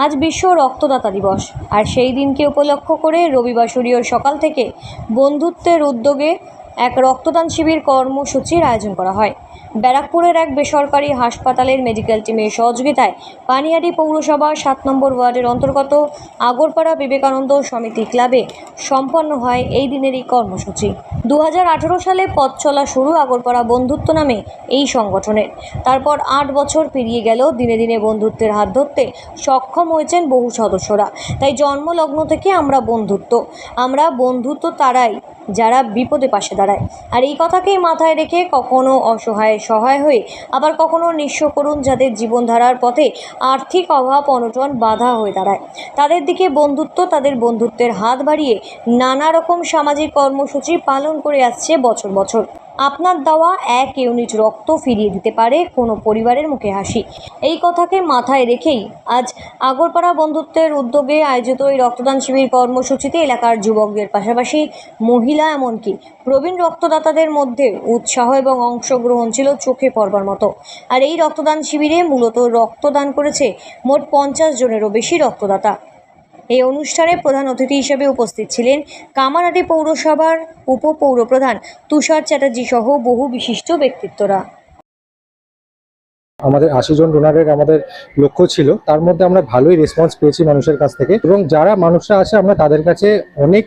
আজ বিশ্ব রক্তদাতা দিবস, আর সেই দিনকে উপলক্ষ করে রবিবার সকাল থেকে বন্ধুত্বের উদ্যোগে এক রক্তদান শিবির কর্মসূচির আয়োজন করা হয়। ব্যারাকপুরের এক বেসরকারি হাসপাতালের মেডিকেল টিমের সহযোগিতায় পানিহাটি পৌরসভার 7 নম্বর ওয়ার্ডের অন্তর্গত আগরপাড়া বিবেকানন্দ সমিতি ক্লাবে সম্পন্ন হয় এই দিনের এই কর্মসূচি। 2018 সালে পথ চলা শুরু আগরপাড়া বন্ধুত্ব নামে এই সংগঠনের। তারপর 8 বছর পেরিয়ে গেল, দিনে দিনে বন্ধুত্বের হাত ধরতে সক্ষম হয়েছেন বহু সদস্যরা। তাই জন্মলগ্ন থেকে আমরা বন্ধুত্ব তারাই যারা বিপদে পাশে দাঁড়ায়। আর এই কথাকেই মাথায় রেখে কখনো অসহায় সহায় হয়ে, আবার কখনো নিঃস্ব করুন যাদের জীবনধারার পথে আর্থিক অভাব অনটন বাধা হয়ে দাঁড়ায়, তাদের দিকে তাদের বন্ধুত্বের হাত বাড়িয়ে নানা রকম সামাজিক কর্মসূচি পালন করে আসছে বছর বছর। আপনার দেওয়া 1 ইউনিট রক্ত ফিরিয়ে দিতে পারে কোনো পরিবারের মুখে হাসি। এই কথাকে মাথায় রেখেই আজ আগরপাড়া বন্ধুত্বের উদ্যোগে আয়োজিত এই রক্তদান শিবির কর্মসূচিতে এলাকার যুবকদের পাশাপাশি মহিলা, এমনকি প্রবীণ রক্তদাতাদের মধ্যে উৎসাহ এবং অংশগ্রহণ ছিল চোখে পড়বার মতো। আর এই রক্তদান শিবিরে মূলত রক্তদান করেছে মোট 50 জনেরও বেশি রক্তদাতা। এই অনুষ্ঠানে প্রধান অতিথি হিসেবে উপস্থিত ছিলেন কামারহাটি পৌরসভার উপপৌরপ্রধান তুষার চ্যাটার্জি সহ বহু বিশিষ্ট ব্যক্তিত্বরা। আমাদের 80 জন ডোনারের আমাদের লক্ষ্য ছিল, তার মধ্যে আমরা ভালোই রেসপন্স পেয়েছি মানুষের কাছ থেকে, এবং যারা মানুষরা আসে আমরা তাদের কাছে অনেক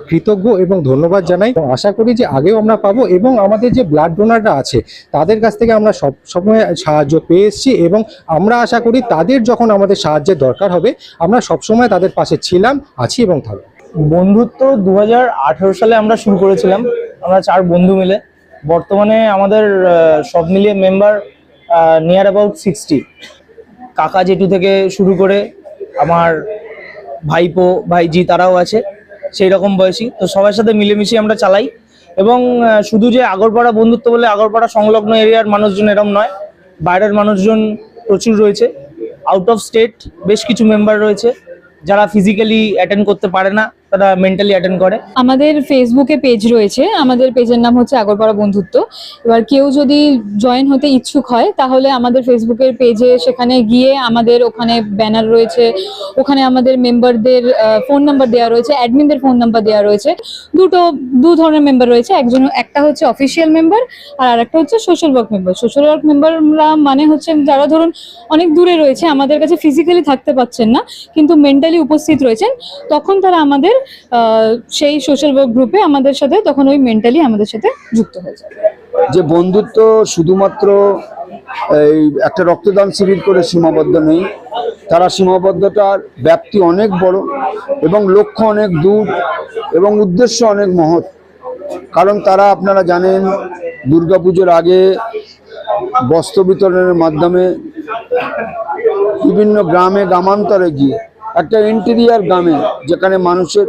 কৃতজ্ঞ এবং ধন্যবাদ জানাই। আশা করি যে আগেও আমরা পাবো, এবং আমাদের যে ব্লাড ডোনাররা আছে তাদের কাছ থেকে আমরা সবসময় সাহায্য পেয়ে এসেছি, এবং আমরা আশা করি তাদের যখন আমাদের সাহায্যের দরকার হবে আমরা সবসময় তাদের পাশে ছিলাম, আছি এবং থাকবো। বন্ধুত্ব 2018 সালে আমরা শুরু করেছিলাম, আমরা 4 বন্ধু মিলে। বর্তমানে আমাদের সব মিলিয়ে মেম্বার নিয়ার অ্যাবাউট 60। কাকা জেঠু থেকে শুরু করে আমার ভাইপো ভাইজি তারাও আছে সেই রকম বয়সী। তো সবার সাথে মিলেমিশে আমরা চালাই, এবং শুধু যে আগরপাড়া বন্ধুত্ব বলে আগরপাড়া সংলগ্ন এরিয়ার মানুষজন এরকম নয়, বাইরের মানুষজন প্রচুর রয়েছে। আউট অফ স্টেট বেশ কিছু মেম্বার রয়েছে যারা ফিজিক্যালি অ্যাটেন্ড করতে পারে না, তারা মেন্টালি অ্যাটেন্ড করে। আমাদের ফেসবুকে পেজ রয়েছে, আমাদের পেজের নাম হচ্ছে আগরপাড়া বন্ধুত্ব। এবার কেউ যদি জয়েন হতে ইচ্ছুক হয় তাহলে আমাদের ফেসবুকের পেজে সেখানে গিয়ে আমাদের ওখানে ব্যানার রয়েছে, ওখানে আমাদের মেম্বারদের ফোন নাম্বার দেওয়া রয়েছে, অ্যাডমিনদের ফোন নাম্বার দেওয়া রয়েছে। দু ধরনের মেম্বার রয়েছে, একটা হচ্ছে অফিসিয়াল মেম্বার আর আরেকটা হচ্ছে social work member. Social work মেম্বাররা মানে হচ্ছে যারা ধরুন অনেক দূরে রয়েছে, আমাদের কাছে ফিজিক্যালি থাকতে পারছেন না কিন্তু মেন্টালি উপস্থিত রয়েছেন, তখন তারা আমাদের সেই সোশ্যাল ওয়ার্ক গ্রুপে আমাদের সাথে তখন ওই মেন্টালি আমাদের সাথে যুক্ত হয়ে যায়। যে বন্ধুত্ব শুধুমাত্র এই একটা রক্তদান শিবির করে সীমাবদ্ধ নেই, তারা সীমাবদ্ধতার ব্যাপ্তি অনেক বড় এবং লক্ষ্য অনেক দূর এবং উদ্দেশ্য অনেক মহৎ। কারণ তারা, আপনারা জানেন, দুর্গাপুজোর আগে বস্ত্র বিতরণের মাধ্যমে বিভিন্ন গ্রামে গ্রামান্তরে গিয়ে একটা ইন্টেরিয়ার গ্রামে, যেখানে মানুষের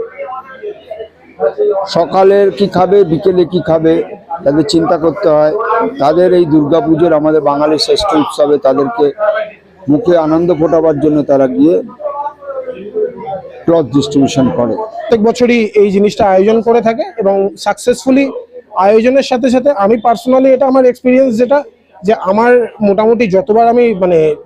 সকালের কি খাবে বিকেলে কি খাবে তাদের চিন্তা করতে হয়, তাদের এই দুর্গাপুজোর আমাদের বাঙালির শ্রেষ্ঠ উৎসবে তাদেরকে মুখে আনন্দ ফোটাবার জন্য তারা গিয়ে ক্লথ ডিস্ট্রিবিউশন করে। প্রত্যেক বছরই এই জিনিসটা আয়োজন করে থাকে, এবং সাকসেসফুলি আয়োজনের সাথে সাথে আমি পার্সোনালি, এটা আমার এক্সপিরিয়েন্স, যেটা যে আমার মোটামুটি যতবার আমি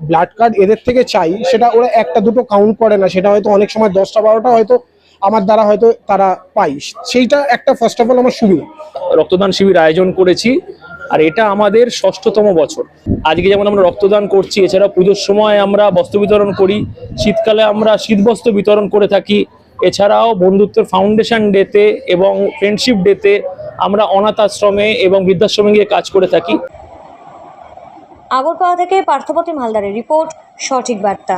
ব্লাড কার্ড এদের থেকে চাই, সেটা ওরা 1টা 2টো কাউন্ট করে না, সেটা হয়তো অনেক সময় 10টা 12টা হয়তো আমার দ্বারা হয়তো তারা পাই। সেইটা একটা ফার্স্ট অফ অল আমার সুবিধা। রক্তদান শিবির আয়োজন করেছি, আর এটা আমাদের 6ষ্ঠতম বছর। আজকে যেমন আমরা রক্তদান করছি, এছাড়া পুজোর সময় আমরা বস্ত্র বিতরণ করি, শীতকালে আমরা শীতবস্ত্র বিতরণ করে থাকি। এছাড়াও বন্ধুত্বের ফাউন্ডেশন ডেতে এবং ফ্রেন্ডশিপ ডেতে আমরা অনাথ আশ্রমে এবং বৃদ্ধাশ্রমে গিয়ে কাজ করে থাকি। আগরপাড়া থেকে পার্থপ্রতিম হালদারের রিপোর্ট, সঠিক বার্তা।